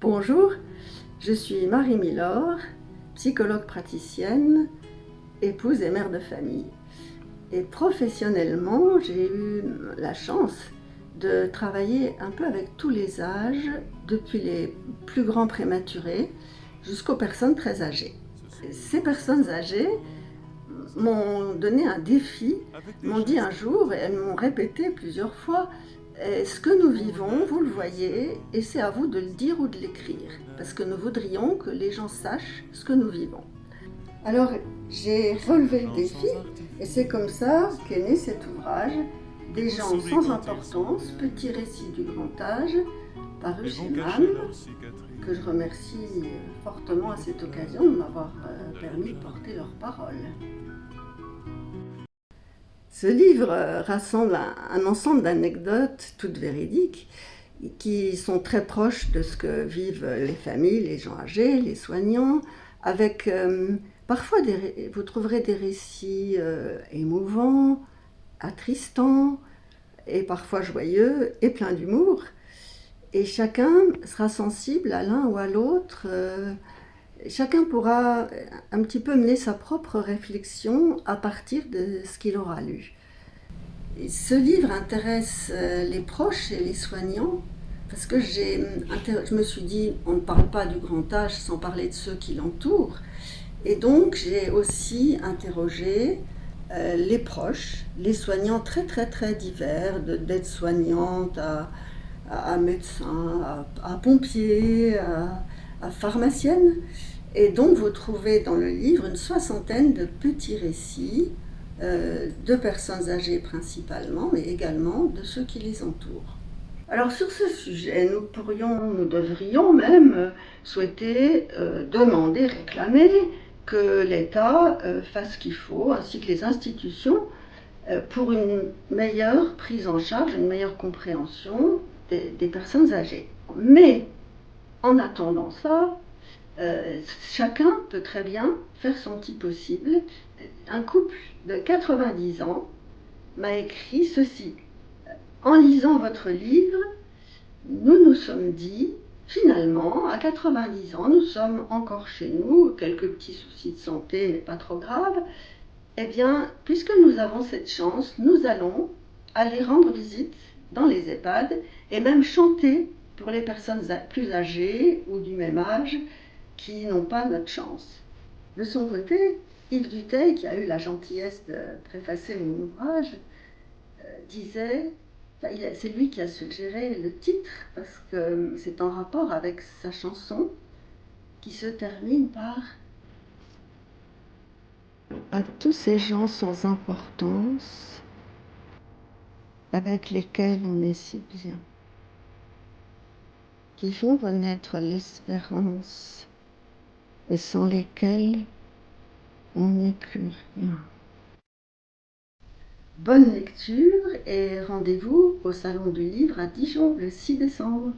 Bonjour, je suis Marie Milor, psychologue praticienne, épouse et mère de famille. Et professionnellement, j'ai eu la chance de travailler un peu avec tous les âges, depuis les plus grands prématurés jusqu'aux personnes très âgées. Ces personnes âgées m'ont donné un défi, m'ont dit un jour, et elles m'ont répété plusieurs fois: ce que nous vivons, vous le voyez, et c'est à vous de le dire ou de l'écrire, parce que nous voudrions que les gens sachent ce que nous vivons. Alors j'ai relevé le défi, et c'est comme ça qu'est né cet ouvrage, Des gens sans importance, petit récit du grand âge, paru chez MAM, que je remercie fortement à cette occasion de m'avoir permis de porter leurs paroles. Ce livre rassemble un ensemble d'anecdotes toutes véridiques qui sont très proches de ce que vivent les familles, les gens âgés, les soignants, avec parfois vous trouverez des récits émouvants, attristants et parfois joyeux et pleins d'humour. Et chacun sera sensible à l'un ou à l'autre. Chacun pourra un petit peu mener sa propre réflexion à partir de ce qu'il aura lu. Et ce livre intéresse les proches et les soignants parce que je me suis dit, on ne parle pas du grand âge sans parler de ceux qui l'entourent. Et donc j'ai aussi interrogé les proches, les soignants très très très divers, d'aides-soignantes à médecins, à pompiers, à pharmaciennes. Et donc vous trouvez dans le livre une soixantaine de petits récits de personnes âgées principalement, mais également de ceux qui les entourent. Alors sur ce sujet, nous devrions même souhaiter, demander, réclamer que l'État fasse ce qu'il faut, ainsi que les institutions, pour une meilleure prise en charge, une meilleure compréhension des personnes âgées. Mais en attendant ça, chacun peut très bien faire son petit possible. Un couple de 90 ans m'a écrit ceci: en lisant votre livre, nous nous sommes dit, finalement, à 90 ans, nous sommes encore chez nous, quelques petits soucis de santé, mais pas trop graves. Eh bien, puisque nous avons cette chance, nous allons aller rendre visite dans les EHPAD et même chanter pour les personnes plus âgées ou du même âge qui n'ont pas notre chance. De son côté, Yves Duteil, qui a eu la gentillesse de préfacer mon ouvrage, disait, c'est lui qui a suggéré le titre parce que c'est en rapport avec sa chanson qui se termine par: à tous ces gens sans importance avec lesquels on est si bien, qui font renaître l'espérance et sans lesquels on n'est plus rien. Bonne lecture et rendez-vous au Salon du Livre à Dijon le 6 décembre.